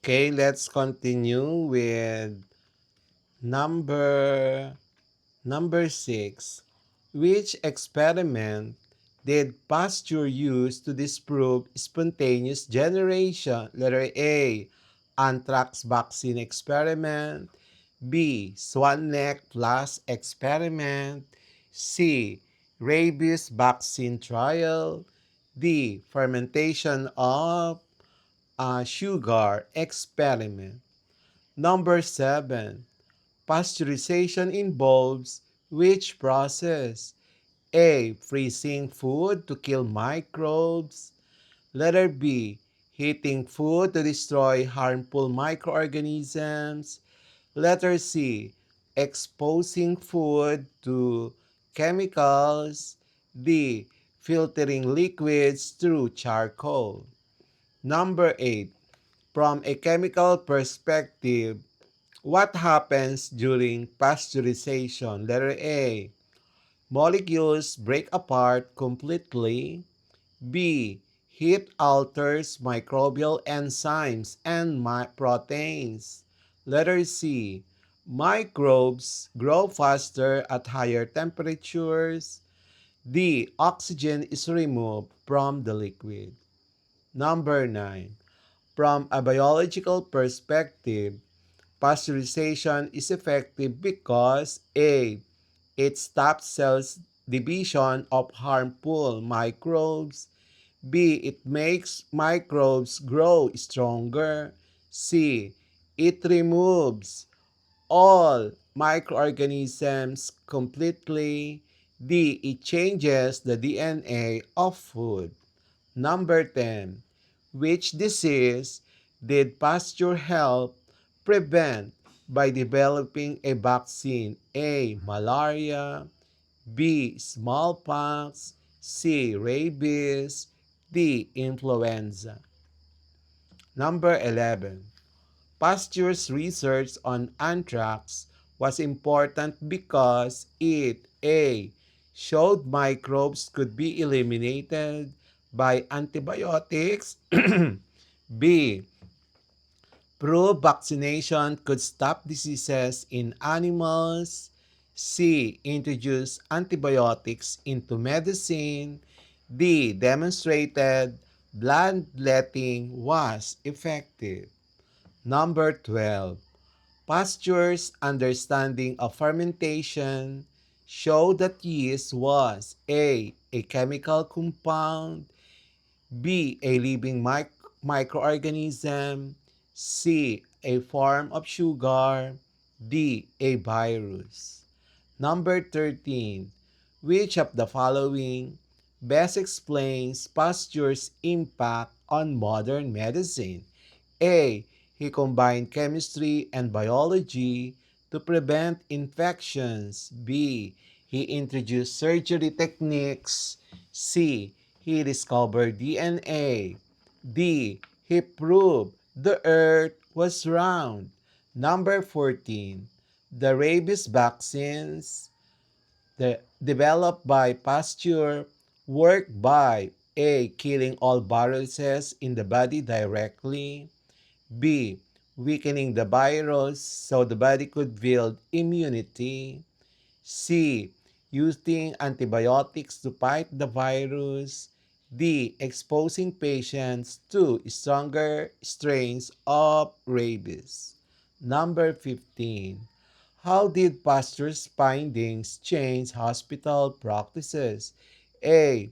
Okay, let's continue with number number 6. Which experiment did Pasteur use to disprove spontaneous generation? Letter A, anthrax vaccine experiment. B, swan neck plus experiment. C, rabies vaccine trial. D, fermentation of sugar experiment. Number 7. Pasteurization involves which process? A. Freezing food to kill microbes. Letter B. Heating food to destroy harmful microorganisms. Letter C. Exposing food to chemicals. D. Filtering liquids through charcoal. Number 8. From a chemical perspective, what happens during pasteurization? Letter A. Molecules break apart completely. B. Heat alters microbial enzymes and proteins. Letter C. Microbes grow faster at higher temperatures. D. Oxygen is removed from the liquid. Number 9. From a biological perspective, pasteurization is effective because A. It stops cells division of harmful microbes. B. It makes microbes grow stronger. C. It removes all microorganisms completely. D. It changes the DNA of food. Number 10. Which disease did Pasteur help prevent by developing a vaccine? A. Malaria. B. Smallpox. C. Rabies. D. Influenza. Number 11. Pasteur's research on anthrax was important because it A. showed microbes could be eliminated by antibiotics. B. Proved vaccination could stop diseases in animals. C. Introduced antibiotics into medicine. D. Demonstrated bloodletting was effective. Number 12. Pasteur's understanding of fermentation showed that yeast was A chemical compound, B. A living microorganism, C. A form of sugar, D. A virus. Number 13. Which of the following best explains Pasteur's impact on modern medicine? A. He combined chemistry and biology to prevent infections. B. He introduced surgery techniques. C. He discovered DNA. D. He proved the earth was round. Number 14. The rabies vaccines developed by Pasteur work by A. Killing all viruses in the body directly. B. Weakening the virus so the body could build immunity. C. Using antibiotics to fight the virus. D. Exposing patients to stronger strains of rabies. Number 15. How did Pasteur's findings change hospital practices? A.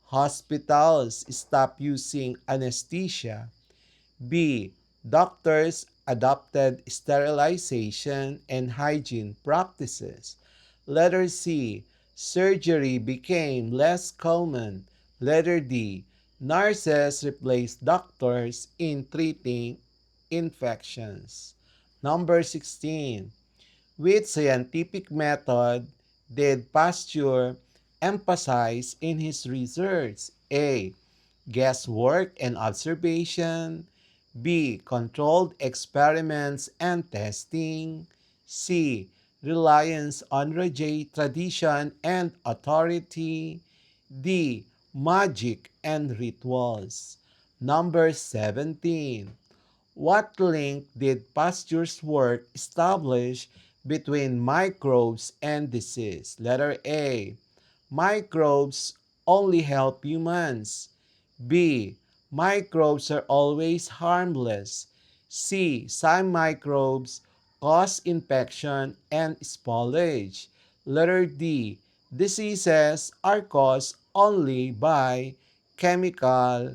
Hospitals stopped using anesthesia. B. Doctors adopted sterilization and hygiene practices. Letter C. Surgery became less common. Letter D. Nurses replaced doctors in treating infections. Number 16. Which scientific method did Pasteur emphasize in his research? A. Guesswork and observation. B. Controlled experiments and testing. C. Reliance on tradition and authority. D. Magic and rituals. Number 17. What link did Pasteur's work establish between microbes and disease? Letter A. Microbes only help humans. B. Microbes are always harmless. C. Some microbes cause infection and spoilage. Letter D. Diseases are caused only by chemical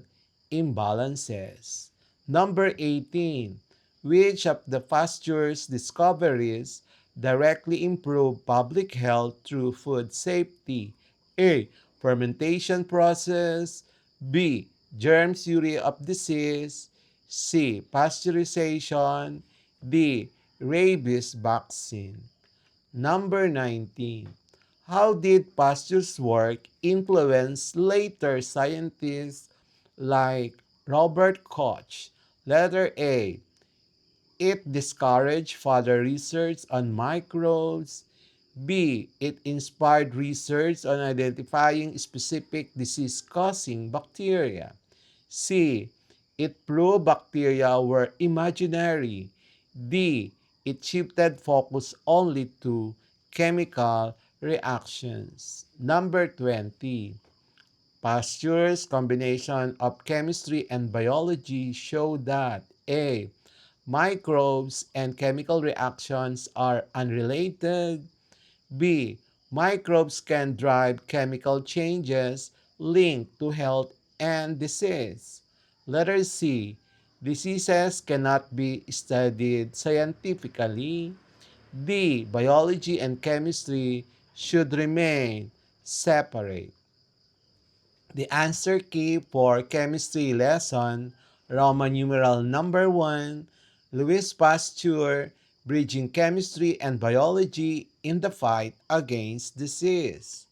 imbalances. Number 18. Which of the Pasteur's discoveries directly improve public health through food safety? A. Fermentation process. B. Germ theory of disease. C. Pasteurization. D. Rabies vaccine. Number 19. How did Pasteur's work influence later scientists like Robert Koch? Letter A. It discouraged further research on microbes. B. It inspired research on identifying specific disease-causing bacteria. C. It proved bacteria were imaginary. D. It shifted focus only to chemical reactions. Number 20. Pasteur's combination of chemistry and biology show that A. Microbes and chemical reactions are unrelated. B. Microbes can drive chemical changes linked to health and disease. Letter C. Diseases cannot be studied scientifically. D. Biology and chemistry should remain separate. The answer key for chemistry lesson, Roman numeral number 1, Louis Pasteur, bridging chemistry and biology in the fight against disease.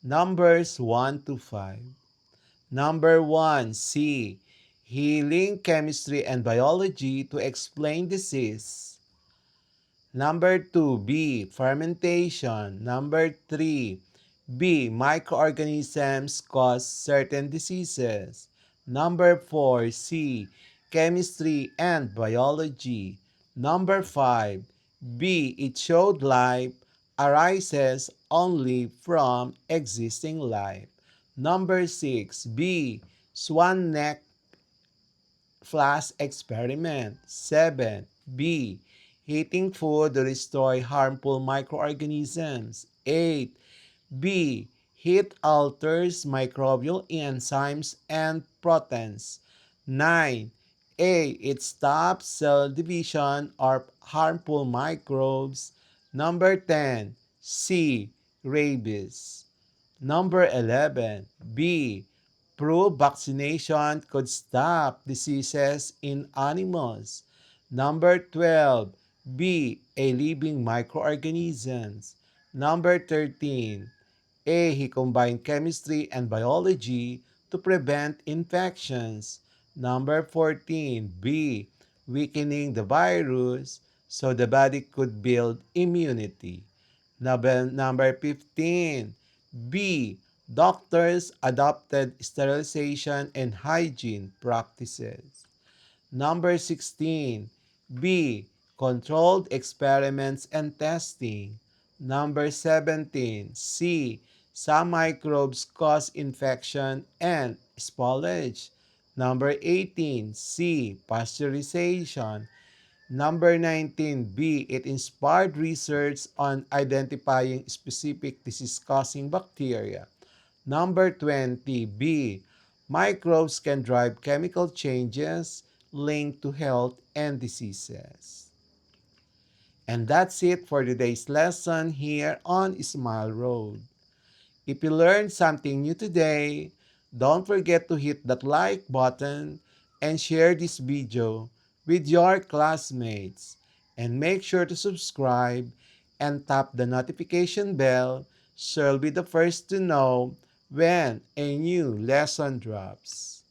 Numbers 1 to 5. Number 1, C. Healing chemistry and biology to explain disease. Number 2, B. Fermentation. Number 3, B. Microorganisms cause certain diseases. Number 4, C. Chemistry and biology. Number 5, B. It showed life arises only from existing life. Number 6, B. Swan neck flask experiment. 7. B. Heating food to destroy harmful microorganisms. 8. B. Heat alters microbial enzymes and proteins. 9. A. It stops cell division of harmful microbes. Number 10. C. Rabies. Number 11. B. Prove vaccination could stop diseases in animals. Number 12. B. A living microorganisms. Number 13. A. He combined chemistry and biology to prevent infections. Number 14. B. Weakening the virus so the body could build immunity. Number 15. B. Doctors adopted sterilization and hygiene practices. Number 16. B. Controlled experiments and testing. Number 17. C. Some microbes cause infection and spoilage. Number 18. C. Pasteurization. Number 19. B. It inspired research on identifying specific disease-causing bacteria. Number 20. B. Microbes can drive chemical changes linked to health and diseases. And that's it for today's lesson here on Smile Road. If you learned something new today, don't forget to hit that like button and share this video with your classmates. And make sure to subscribe and tap the notification bell so you'll be the first to know when a new lesson drops.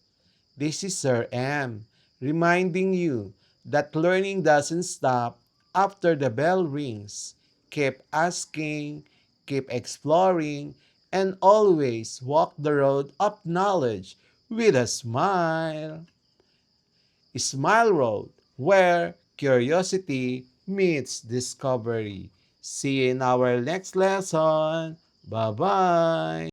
This is Sir M, reminding you that learning doesn't stop after the bell rings. Keep asking, keep exploring, and always walk the road of knowledge with a smile. Smile Road, where curiosity meets discovery. See you in our next lesson. Bye bye.